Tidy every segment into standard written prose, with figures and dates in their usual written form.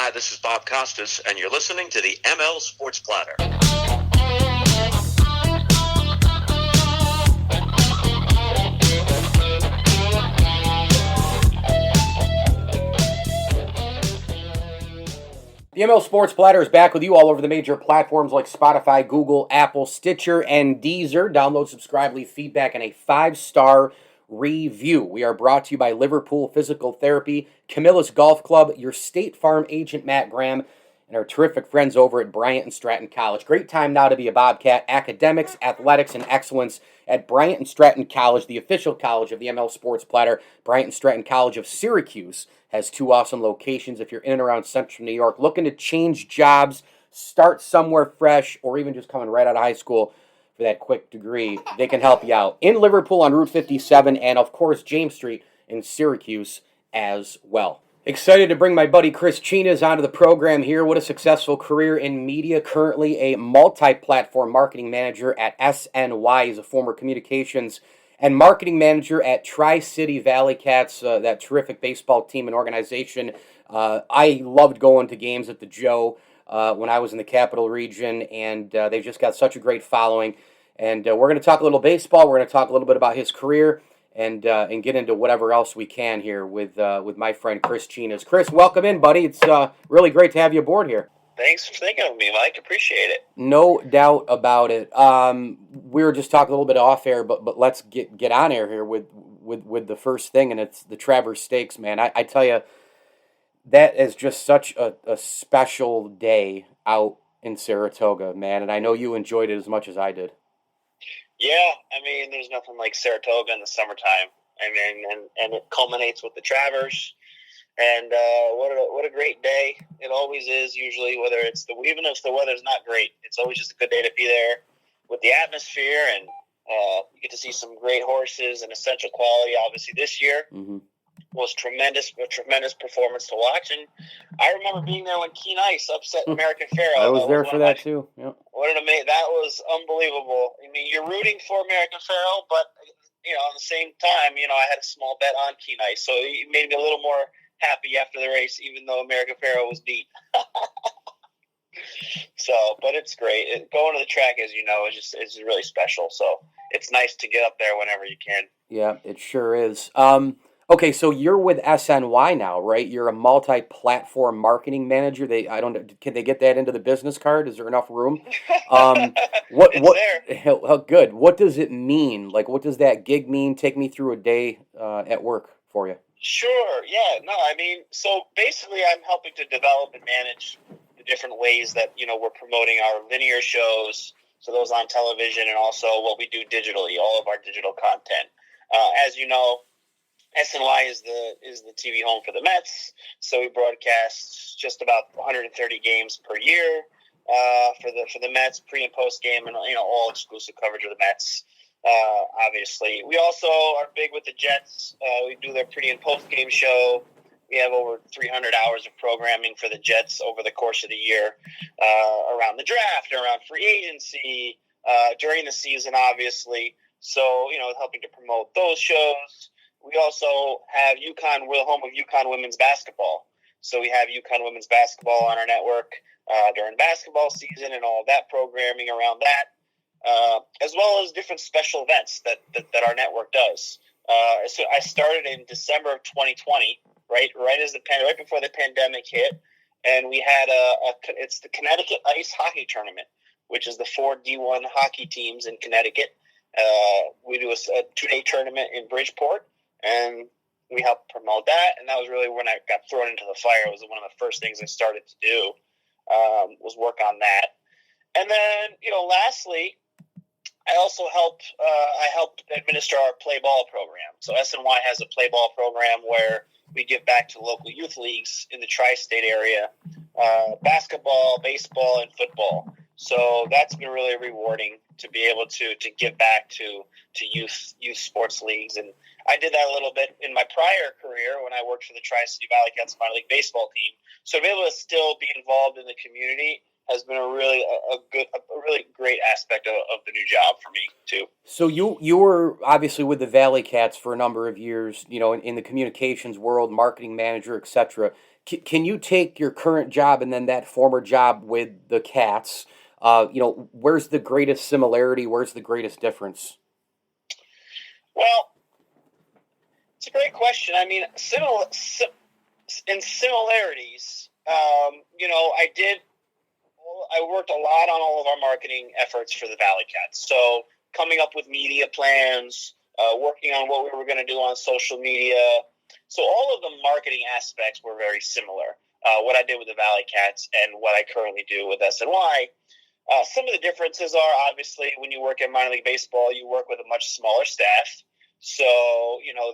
Hi, this is Bob Costas, and you're listening to the ML Sports Platter. The ML Sports Platter is back with you all over the major platforms like Spotify, Google, Apple, Stitcher, and Deezer. Download, subscribe, leave feedback, and a 5-star review. We are brought to you by Liverpool Physical Therapy, Camillus Golf Club, your State Farm agent, Matt Graham, and our terrific friends over at Bryant and Stratton College. Great time now to be a Bobcat. Academics, athletics, and excellence at Bryant and Stratton College, the official college of the ML Sports Platter. Bryant and Stratton College of Syracuse has 2 awesome locations. If you're in and around Central New York, looking to change jobs, start somewhere fresh, or even just coming right out of high school for that quick degree, they can help you out. In Liverpool on Route 57 and, of course, James Street in Syracuse as well. Excited to bring my buddy Chris Chenes onto the program here. What a successful career in media. Currently a multi-platform marketing manager at SNY. He's a former communications and marketing manager at Tri-City Valley Cats, that terrific baseball team and organization. I loved going to games at the Joe when I was in the Capital Region, and they've just got such a great following. And we're going to talk a little baseball. We're going to talk a little bit about his career and get into whatever else we can here with my friend Chris Chenes. Chris, welcome in, buddy. It's really great to have you aboard here. Thanks for thinking of me, Mike. Appreciate it. No doubt about it. We were just talking a little bit off air, but let's get on air here with the first thing, and it's the Travers Stakes, man. I tell you, that is just such a special day out in Saratoga, man, and I know you enjoyed it as much as I did. Yeah, I mean, there's nothing like Saratoga in the summertime. I mean, and it culminates with the Travers. And what a great day it always is. Usually, whether it's even if the weather's not great, it's always just a good day to be there with the atmosphere, and you get to see some great horses and essential quality. Obviously, this year was a tremendous performance to watch. And I remember being there when Keen Ice upset American Pharoah. I was there for that too. Yep. That was unbelievable. I mean, you're rooting for American Pharoah, but at the same time, I had a small bet on Keen Ice, so it made me a little more happy after the race, even though American Pharoah was beat. But it's great. Going to the track, as you know, is really special. So it's nice to get up there whenever you can. Yeah, it sure is. Okay, so you're with SNY now, right? You're a multi-platform marketing manager. Can they get that into the business card? Is there enough room? There. Good. What does it mean? Like, what does that gig mean? Take me through a day at work for you. Sure. Yeah. No, I mean, so basically I'm helping to develop and manage the different ways that, we're promoting our linear shows, so those on television, and also what we do digitally, all of our digital content. As you know, SNY is the TV home for the Mets, so we broadcast just about 130 games per year for the Mets, pre and post game, and all exclusive coverage of the Mets. Obviously, we also are big with the Jets. We do their pre and post game show. We have over 300 hours of programming for the Jets over the course of the year, around the draft, around free agency, during the season, obviously. So helping to promote those shows. We also have home of UConn women's basketball. So we have UConn women's basketball on our network during basketball season, and all of that programming around that, as well as different special events that our network does. So I started in December of 2020, right before the pandemic hit, and we had it's the Connecticut Ice Hockey Tournament, which is the 4 D1 hockey teams in Connecticut. We do a 2-day tournament in Bridgeport, and we helped promote that, and that was really when I got thrown into the fire. It was one of the first things I started to do, was work on that. And then, lastly, I also helped administer our play ball program. So SNY has a play ball program where we give back to local youth leagues in the tri-state area, basketball, baseball, and football. So that's been really rewarding to be able to give back to youth sports leagues. And I did that a little bit in my prior career when I worked for the Tri-City Valley Cats minor league baseball team. So to be able to still be involved in the community has been a really great aspect of the new job for me too. So you were obviously with the Valley Cats for a number of years, in the communications world, marketing manager, etc. Can you take your current job and then that former job with the Cats? Where's the greatest similarity? Where's the greatest difference? Well, it's a great question. I mean, in similarities, I worked a lot on all of our marketing efforts for the Valley Cats. So coming up with media plans, working on what we were going to do on social media. So all of the marketing aspects were very similar. What I did with the Valley Cats and what I currently do with SNY. Some of the differences are obviously when you work in minor league baseball, you work with a much smaller staff. So,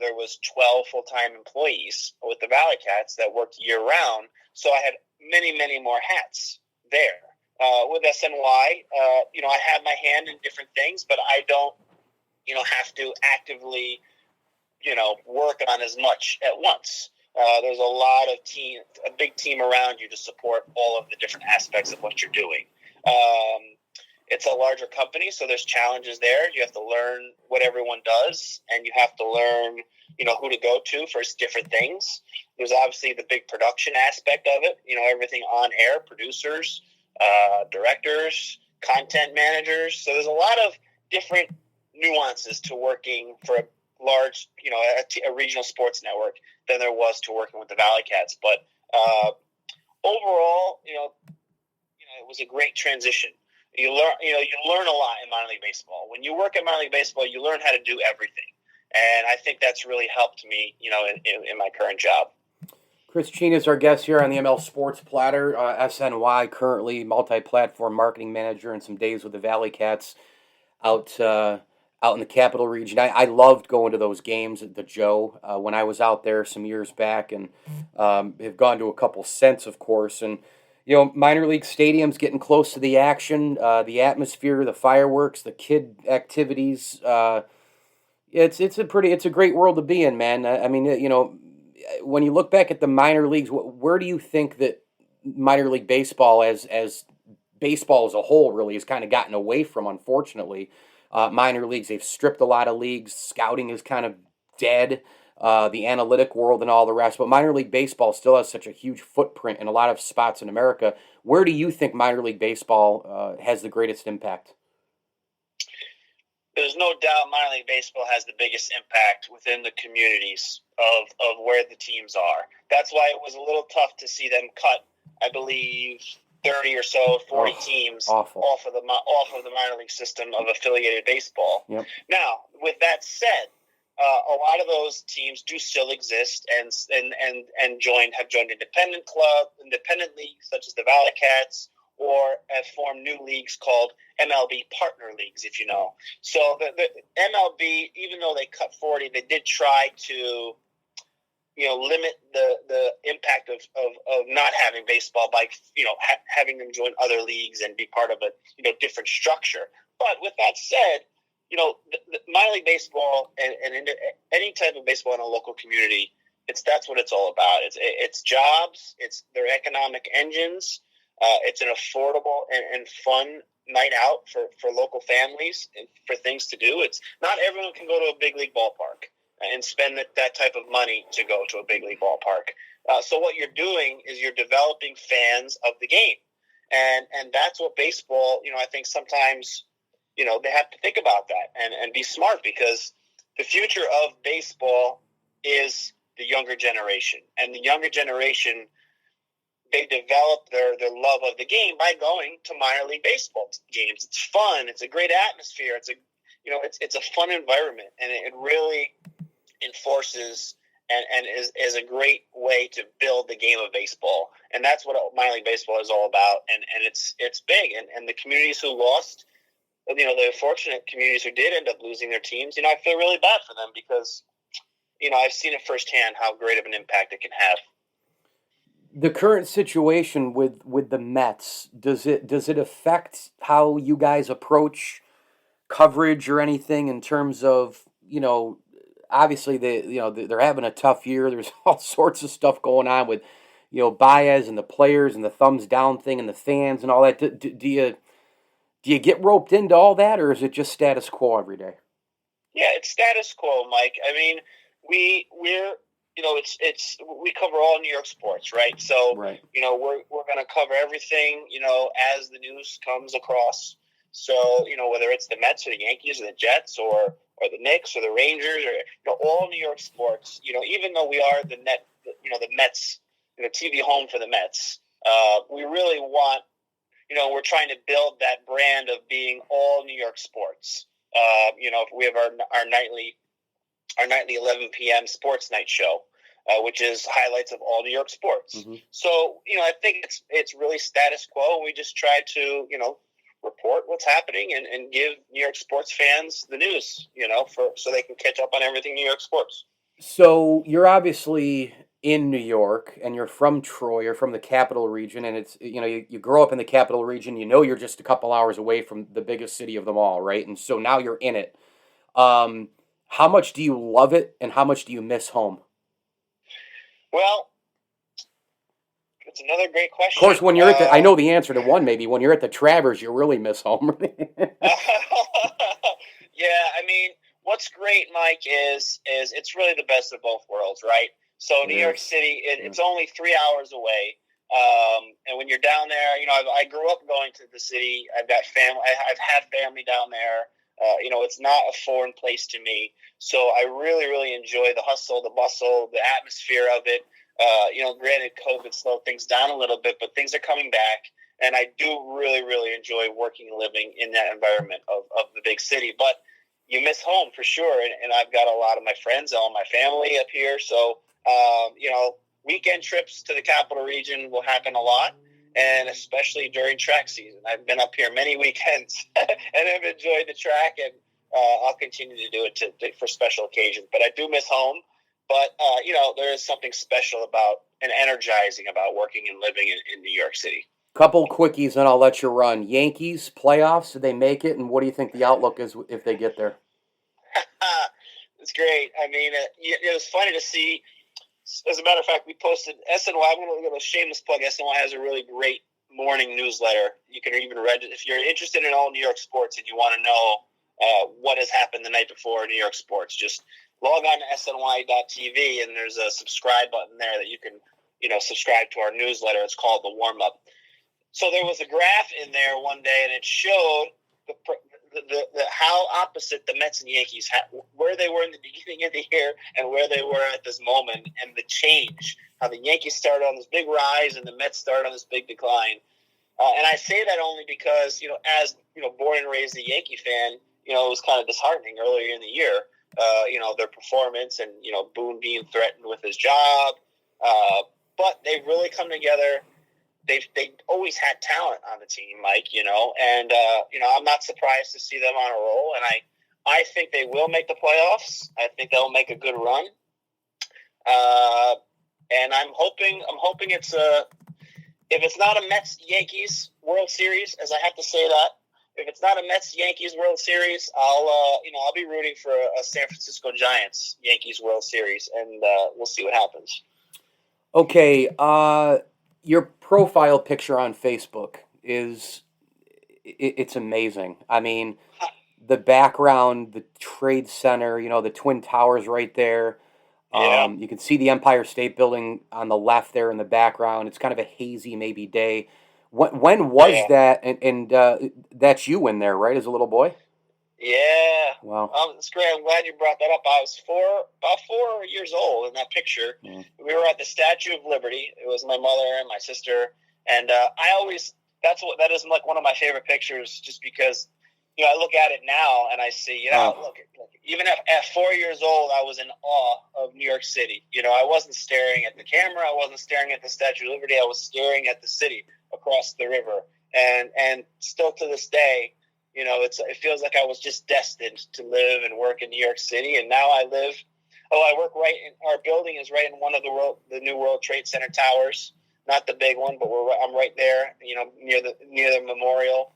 there was 12 full-time employees with the Valley Cats that worked year-round. So I had many, many more hats there. With SNY, I have my hand in different things, but I don't, have to actively, work on as much at once. There's a big team around you to support all of the different aspects of what you're doing. It's a larger company, so there's challenges there. You have to learn what everyone does, and you have to learn, who to go to for different things. There's obviously the big production aspect of it, everything on air, producers, directors, content managers. So there's a lot of different nuances to working for a large, a regional sports network than there was to working with the Valley Cats. But overall, it was a great transition. You learn a lot in minor league baseball. When you work in minor league baseball, you learn how to do everything, and I think that's really helped me, in my current job. Chris Chenes is our guest here on the ML Sports Platter. SNY, currently multi-platform marketing manager and some days with the Valley Cats out in the Capital Region. I loved going to those games at the Joe when I was out there some years back, and have gone to a couple since, of course. And minor league stadiums getting close to the action, the atmosphere, the fireworks, the kid activities. It's a great world to be in, man. I mean, when you look back at the minor leagues, where do you think that minor league baseball, as baseball as a whole, really has kind of gotten away from? Unfortunately, minor leagues, they've stripped a lot of leagues. Scouting is kind of dead. The analytic world and all the rest. But minor league baseball still has such a huge footprint in a lot of spots in America. Where do you think minor league baseball has the greatest impact? There's no doubt minor league baseball has the biggest impact within the communities of where the teams are. That's why it was a little tough to see them cut, I believe, 30 or so, 40 teams off of the minor league system of affiliated baseball. Yep. Now, with that said, a lot of those teams do still exist and have joined independent leagues such as the Valley Cats, or have formed new leagues called MLB partner leagues, if you know. So the MLB, even though they cut 40, they did try to limit the impact of not having baseball by having them join other leagues and be part of a different structure. But with that said, the minor league baseball and any type of baseball in a local community, that's what it's all about. It's jobs, it's their economic engines, it's an affordable and fun night out for local families and for things to do. It's not everyone can go to a big league ballpark and spend that type of money to go to a big league ballpark. So what you're doing is you're developing fans of the game, and that's what baseball. I think sometimes. They have to think about that and be smart, because the future of baseball is the younger generation. And the younger generation, they develop their love of the game by going to minor league baseball games. It's fun. It's a great atmosphere. It's a fun environment, and it really enforces and is a great way to build the game of baseball. And that's what minor league baseball is all about. And it's big. And the communities who lost, the fortunate communities who did end up losing their teams, I feel really bad for them, because, I've seen it firsthand how great of an impact it can have. The current situation with the Mets, does it affect how you guys approach coverage or anything in terms of, obviously they're having a tough year. There's all sorts of stuff going on with, Baez and the players and the thumbs down thing and the fans and all that. Do you get roped into all that, or is it just status quo every day? Yeah, it's status quo, Mike. I mean, we're we cover all New York sports, right? So, Right. we're going to cover everything, as the news comes across. So, whether it's the Mets or the Yankees or the Jets or the Knicks or the Rangers or, all New York sports, even though we are the Mets, TV home for the Mets, we really want, we're trying to build that brand of being all New York sports. We have our nightly 11 p.m. sports night show, which is highlights of all New York sports. Mm-hmm. So, I think it's really status quo. We just try to, report what's happening and give New York sports fans the news, so they can catch up on everything New York sports. So you're obviously in New York, and you're from Troy, you're from the capital region, and it's, you grow up in the capital region, you're just a couple hours away from the biggest city of them all, right? And so now you're in it. How much do you love it, and how much do you miss home? Well, it's another great question. Of course, when you're I know the answer to one, maybe. When you're at the Travers, you really miss home. Yeah, I mean, what's great, Mike, is it's really the best of both worlds, right? So New York City, it's only 3 hours away. And when you're down there, I grew up going to the city. I've got family. I've had family down there. It's not a foreign place to me. So I really, really enjoy the hustle, the bustle, the atmosphere of it. Granted, COVID slowed things down a little bit, but things are coming back. And I do really, really enjoy working and living in that environment of the big city. But you miss home for sure. And I've got a lot of my friends, all my family up here. So, weekend trips to the capital region will happen a lot. And especially during track season. I've been up here many weekends and I've enjoyed the track, and I'll continue to do it for special occasions. But I do miss home. But, there is something special about and energizing about working and living in New York City. Couple quickies, and I'll let you run. Yankees, playoffs, did they make it? And what do you think the outlook is if they get there? It's great. I mean, it was funny to see. As a matter of fact, we posted SNY. I'm going to give a shameless plug. SNY has a really great morning newsletter. You can even read it if you're interested in all New York sports and you want to know what has happened the night before New York sports. Just log on to SNY.tv, and there's a subscribe button there that you can, subscribe to our newsletter. It's called The Warm Up. So there was a graph in there one day, and it showed the how opposite the Mets and Yankees where they were in the beginning of the year and where they were at this moment, and the change. How the Yankees started on this big rise and the Mets started on this big decline. And I say that only because, as born and raised a Yankee fan, it was kind of disheartening earlier in the year. Their performance and Boone being threatened with his job, but they've really come together. They always had talent on the team, Mike, and I'm not surprised to see them on a roll, and I think they will make the playoffs. I think they'll make a good run. And I'm hoping it's if it's not a Mets-Yankees World Series, as I have to say that, if it's not a Mets-Yankees World Series, I'll be rooting for a San Francisco Giants-Yankees World Series, and we'll see what happens. Okay, your profile picture on Facebook it's amazing. I mean, the background, the Trade Center, the Twin Towers right there. Yeah. You can see the Empire State Building on the left there in the background. It's kind of a hazy maybe day. When was that? And that's you in there, right, as a little boy? Yeah. Wow. It's great. I'm glad you brought that up. I was about 4 years old in that picture. Mm. We were at the Statue of Liberty. It was my mother and my sister, and that is like one of my favorite pictures, just because I look at it now and I see look, even at 4 years old, I was in awe of New York City. I wasn't staring at the camera. I wasn't staring at the Statue of Liberty. I was staring at the city across the river, and still to this day. It feels like I was just destined to live and work in New York City, and now I work right in our building is right in one of the new World Trade Center towers, not the big one, but I'm right there, near the memorial.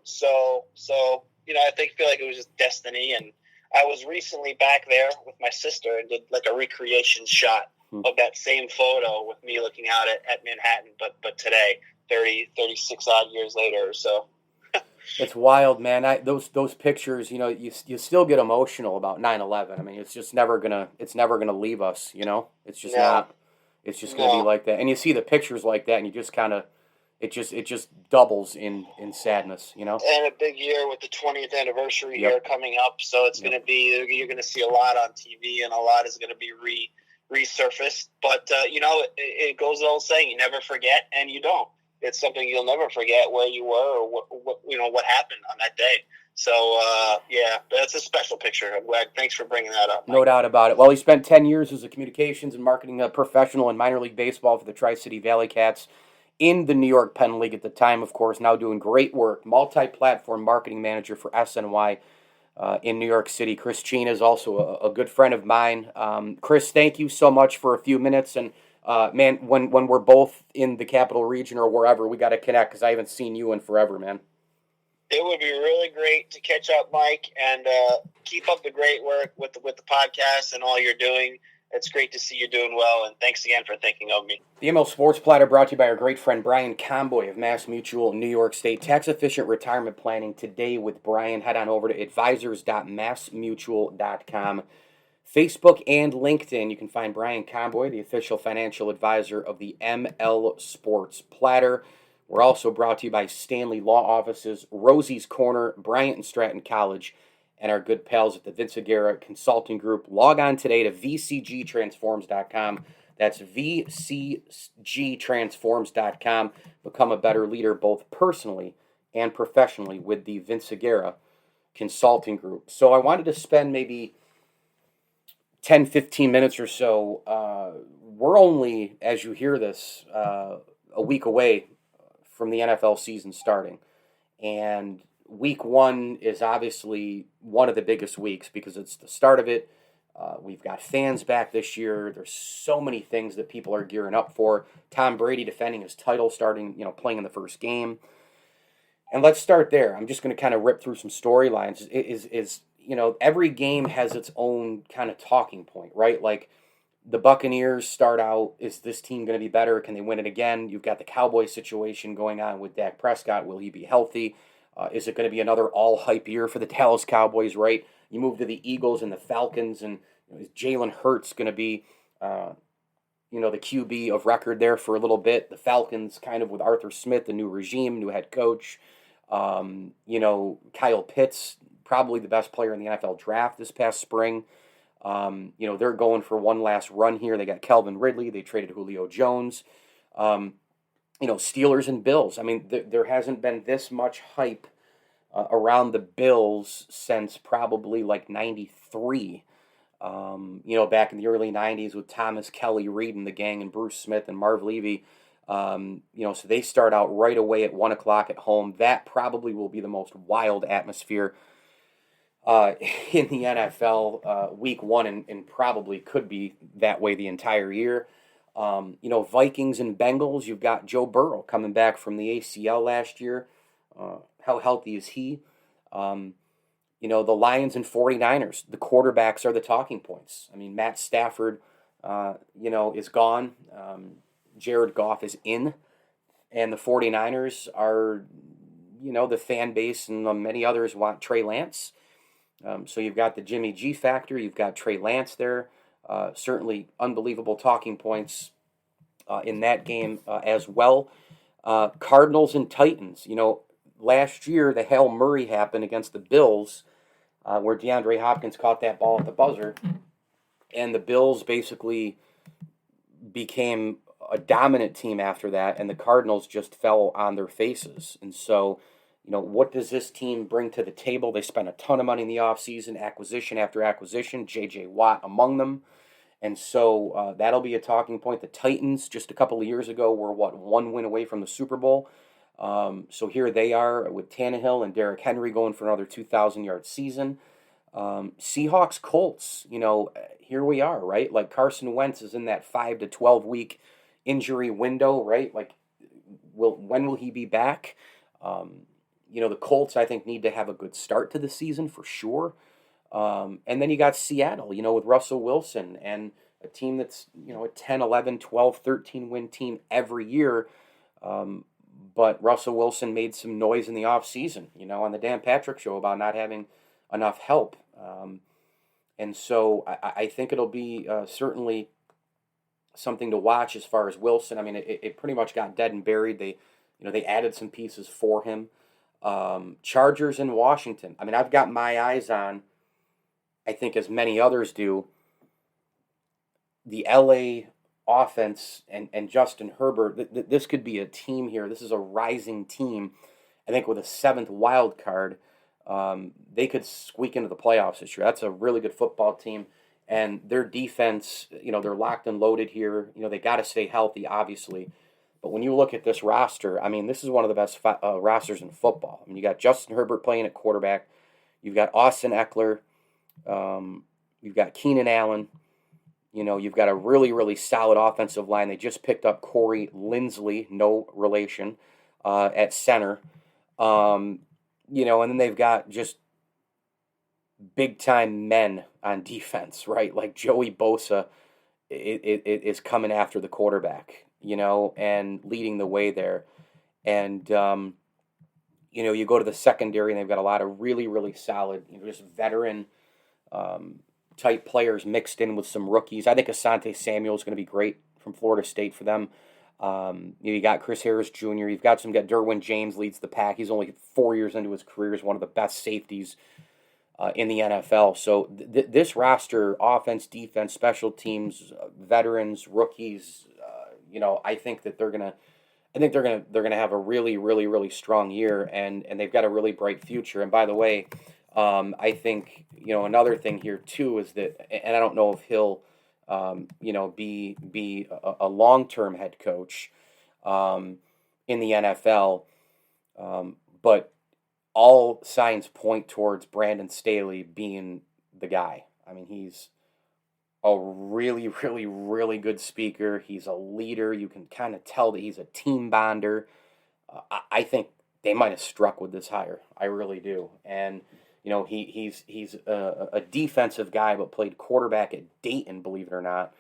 So I feel like it was just destiny, and I was recently back there with my sister and did like a recreation shot of that same photo with me looking out at Manhattan, but today, 36 odd years later or so. It's wild, man. Those pictures, you still get emotional about 9/11. I mean, it's never gonna leave us. It's just No, not. It's just gonna be no. like that. And you see the pictures like that, and you just kind of, it just doubles in sadness. And a big year with the 20th anniversary Yep. here coming up, so it's Yep. going to be, you're going to see a lot on TV, and a lot is going to be resurfaced. But it goes without saying, you never forget, and you don't. It's something you'll never forget where you were or what happened on that day. So yeah, that's a special picture. I'm glad. Thanks for bringing that up, Mike. No doubt about it. Well, he spent 10 years as a communications and marketing professional in minor league baseball for the Tri-City Valley Cats in the New York Penn League at the time, of course, now doing great work. Multi-platform marketing manager for SNY in New York City. Chris Chenes is also a good friend of mine. Chris, thank you so much for a few minutes. And, man, when we're both in the capital region or wherever, we got to connect because I haven't seen you in forever, man. It would be really great to catch up, Mike, and keep up the great work with the podcast and all you're doing. It's great to see you doing well, and thanks again for thinking of me. The ML Sports Platter brought to you by our great friend Brian Comboy of Mass Mutual New York State. Tax-efficient retirement planning today with Brian. Head on over to advisors.massmutual.com. Facebook and LinkedIn, you can find Brian Comboy, the official financial advisor of the ML Sports Platter. We're also brought to you by Stanley Law Offices, Rosie's Corner, Bryant and Stratton College, and our good pals at the Vinciguerra Consulting Group. Log on today to vcgtransforms.com. That's vcgtransforms.com. Become a better leader both personally and professionally with the Vinciguerra Consulting Group. So I wanted to spend maybe 10, 15 minutes or so. We're only, as you hear this, a week away from the NFL season starting. And week one is obviously one of the biggest weeks because it's the start of it. We've got fans back this year. There's so many things that people are gearing up for. Tom Brady defending his title, starting, playing in the first game. And let's start there. I'm just going to kind of rip through some storylines. Every game has its own kind of talking point, right? Like, the Buccaneers start out, is this team going to be better? Can they win it again? You've got the Cowboys situation going on with Dak Prescott. Will he be healthy? Is it going to be another all-hype year for the Dallas Cowboys, right? You move to the Eagles and the Falcons, and is Jalen Hurts going to be, the QB of record there for a little bit? The Falcons kind of with Arthur Smith, the new regime, new head coach. Kyle Pitts, probably the best player in the NFL draft this past spring. They're going for one last run here. They got Calvin Ridley. They traded Julio Jones. Steelers and Bills. I mean, there hasn't been this much hype around the Bills since probably like 93. Back in the early 90s with Thomas Kelly, Reed and the gang, and Bruce Smith and Marv Levy. So they start out right away at 1 o'clock at home. That probably will be the most wild atmosphere in the NFL week one, and probably could be that way the entire year. Vikings and Bengals, you've got Joe Burrow coming back from the ACL last year. How healthy is he? The Lions and 49ers, the quarterbacks are the talking points. I mean, Matt Stafford, is gone. Jared Goff is in. And the 49ers are, the fan base and many others want Trey Lance. So you've got the Jimmy G factor. You've got Trey Lance there. Certainly unbelievable talking points in that game as well. Cardinals and Titans. Last year the Hail Murray happened against the Bills where DeAndre Hopkins caught that ball at the buzzer. And the Bills basically became a dominant team after that, and the Cardinals just fell on their faces. And so, what does this team bring to the table? They spent a ton of money in the offseason, acquisition after acquisition, J.J. Watt among them. And so that'll be a talking point. The Titans, just a couple of years ago, were, one win away from the Super Bowl. So here they are with Tannehill and Derrick Henry going for another 2,000-yard season. Seahawks, Colts, here we are, right? Like, Carson Wentz is in that 5 to 12-week injury window, right? Like, when will he be back? The Colts, I think, need to have a good start to the season for sure. And then you got Seattle, with Russell Wilson and a team that's, a 10, 11, 12, 13 win team every year. But Russell Wilson made some noise in the offseason, on the Dan Patrick Show about not having enough help. And so I think it'll be certainly something to watch as far as Wilson. I mean, it pretty much got dead and buried. They added some pieces for him. Chargers in Washington. I mean, I've got my eyes on, I think as many others do, the LA offense and Justin Herbert. This could be a team here. This is a rising team. I think with a 7th wild card, they could squeak into the playoffs this year. That's a really good football team. And their defense, they're locked and loaded here. They got to stay healthy, obviously. But when you look at this roster, I mean, this is one of the best rosters in football. I mean, you got Justin Herbert playing at quarterback. You've got Austin Eckler. You've got Keenan Allen. You've got a really, really solid offensive line. They just picked up Corey Lindsley, no relation, at center. And then they've got just big-time men on defense, right? Like Joey Bosa is coming after the quarterback, and leading the way there. And, you go to the secondary, and they've got a lot of really, really solid, just veteran type players mixed in with some rookies. I think Asante Samuel is going to be great from Florida State for them. You got Chris Harris Jr. You've got Derwin James leads the pack. He's only 4 years into his career. He's one of the best safeties in the NFL. So this roster, offense, defense, special teams, veterans, rookies, I think that they're gonna have a really, really, really strong year, and they've got a really bright future. And by the way, I think another thing here too is that, and I don't know if he'll be a long-term head coach in the NFL, but all signs point towards Brandon Staley being the guy. I mean, he's a really, really, really good speaker. He's a leader. You can kind of tell that he's a team bonder. I think they might have struck with this hire. I really do. And he's a defensive guy, but played quarterback at Dayton, believe it or not.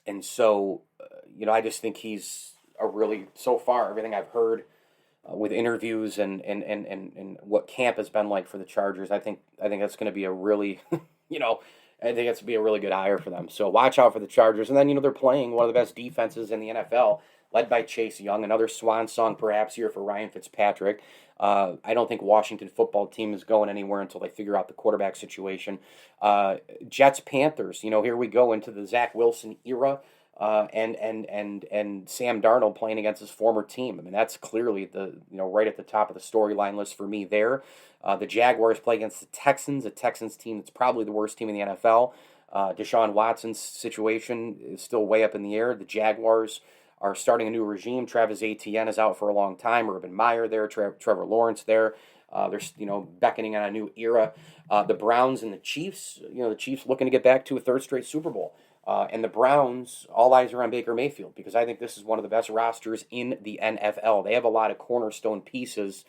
And so, I just think he's a really, so far, everything I've heard with interviews and what camp has been like for the Chargers, I think that's going to be a really, I think it's going to be a really good hire for them. So watch out for the Chargers. And then, they're playing one of the best defenses in the NFL, led by Chase Young, another swan song perhaps here for Ryan Fitzpatrick. I don't think Washington football team is going anywhere until they figure out the quarterback situation. Jets, Panthers, here we go into the Zach Wilson era, and Sam Darnold playing against his former team. I mean, that's clearly right at the top of the storyline list for me there. The Jaguars play against the Texans, a Texans team that's probably the worst team in the NFL. Deshaun Watson's situation is still way up in the air. The Jaguars are starting a new regime. Travis Etienne is out for a long time. Urban Meyer there. Trevor Lawrence there. They're beckoning on a new era. The Browns and the Chiefs. The Chiefs looking to get back to a third straight Super Bowl. And the Browns, all eyes are on Baker Mayfield because I think this is one of the best rosters in the NFL. They have a lot of cornerstone pieces,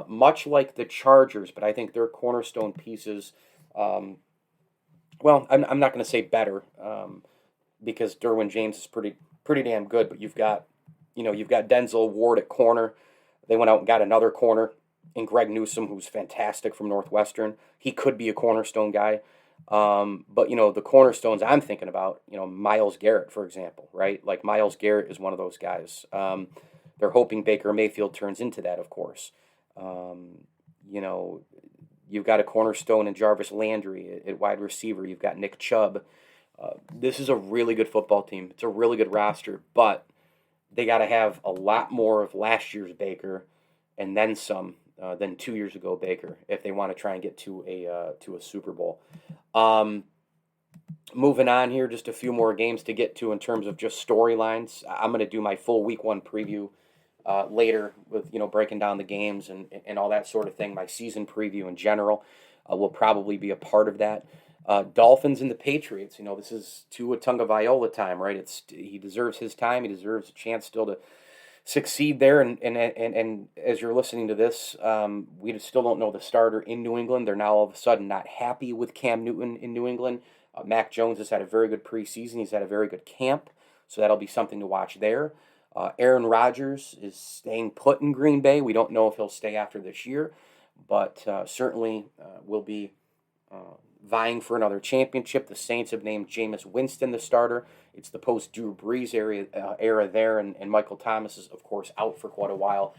much like the Chargers, but I think their cornerstone pieces. I'm not going to say better because Derwin James is pretty damn good, but you've got Denzel Ward at corner. They went out and got another corner in Greg Newsome, who's fantastic from Northwestern. He could be a cornerstone guy. But the cornerstones I'm thinking about, Myles Garrett, for example, right? Like Myles Garrett is one of those guys. They're hoping Baker Mayfield turns into that, of course. You've got a cornerstone in Jarvis Landry at wide receiver. You've got Nick Chubb. This is a really good football team. It's a really good roster, but they got to have a lot more of last year's Baker and then some than 2 years ago Baker if they want to try and get to a Super Bowl. Moving on here, just a few more games to get to in terms of just storylines. I'm going to do my full Week 1 preview later with breaking down the games and all that sort of thing. My season preview in general will probably be a part of that. Dolphins and the Patriots. This is Tua Tagovailoa time, right? He deserves his time. He deserves a chance still to succeed there. And as you're listening to this, we still don't know the starter in New England. They're now all of a sudden not happy with Cam Newton in New England. Mac Jones has had a very good preseason. He's had a very good camp, so that'll be something to watch there. Aaron Rodgers is staying put in Green Bay. We don't know if he'll stay after this year, but certainly will be vying for another championship. The Saints have named Jameis Winston the starter. It's the post-Drew Brees era there, and Michael Thomas is, of course, out for quite a while.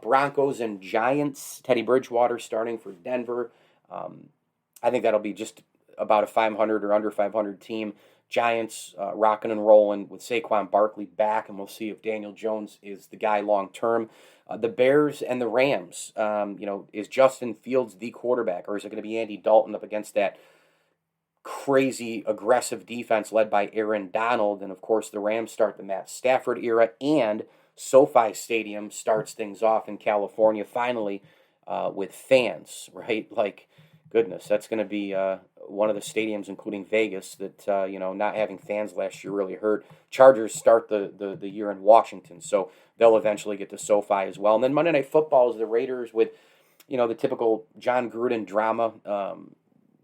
Broncos and Giants, Teddy Bridgewater starting for Denver. I think that'll be just about a 500 or under 500 team. Giants rocking and rolling with Saquon Barkley back, and we'll see if Daniel Jones is the guy long term. The Bears and the Rams, is Justin Fields the quarterback, or is it going to be Andy Dalton up against that crazy aggressive defense led by Aaron Donald? And of course, the Rams start the Matt Stafford era, and SoFi Stadium starts things off in California finally with fans, right? Like, goodness, that's going to be one of the stadiums, including Vegas, that, not having fans last year really hurt. Chargers start the year in Washington, so they'll eventually get to SoFi as well. And then Monday Night Football is the Raiders with, the typical John Gruden drama.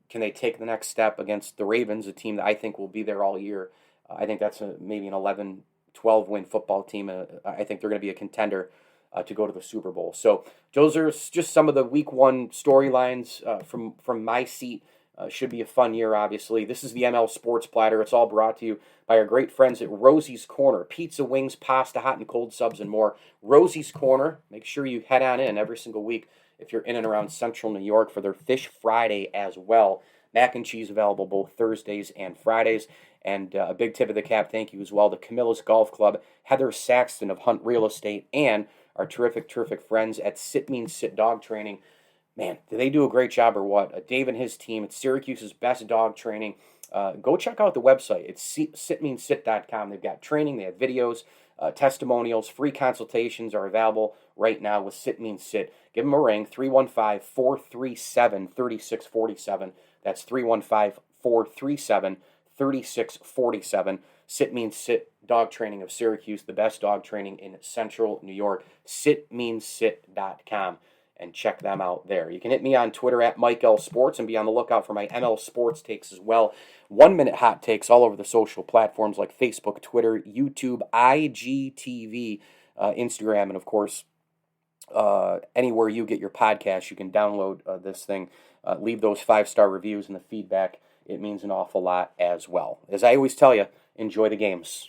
Can they take the next step against the Ravens, a team that I think will be there all year? I think that's maybe an 11, 12-win football team. I think they're going to be a contender to go to the Super Bowl. So those are just some of the Week 1 storylines from my seat. Should be a fun year, obviously. This is the ML Sports Platter. It's all brought to you by our great friends at Rosie's Corner. Pizza, wings, pasta, hot and cold subs, and more. Rosie's Corner. Make sure you head on in every single week if you're in and around Central New York for their Fish Friday as well. Mac and cheese available both Thursdays and Fridays. And a big tip of the cap thank you as well to Camilla's Golf Club, Heather Saxton of Hunt Real Estate, and our terrific friends at Sit Means Sit Dog Training. Man, do they do a great job or what? Dave and his team, it's Syracuse's best dog training. Go check out the website. It's sitmeansit.com. They've got training, they have videos, testimonials, free consultations are available right now with Sit Means Sit. Give them a ring, 315-437-3647. That's 315-437-3647. Sit Means Sit Dog Training of Syracuse, the best dog training in Central New York. Sitmeansit.com. And check them out there. You can hit me on Twitter at Mike L Sports and be on the lookout for my ML Sports takes as well. 1-minute hot takes all over the social platforms like Facebook, Twitter, YouTube, IGTV, Instagram, and of course, anywhere you get your podcast, you can download this thing. Leave those 5-star reviews and the feedback. It means an awful lot as well. As I always tell you, enjoy the games.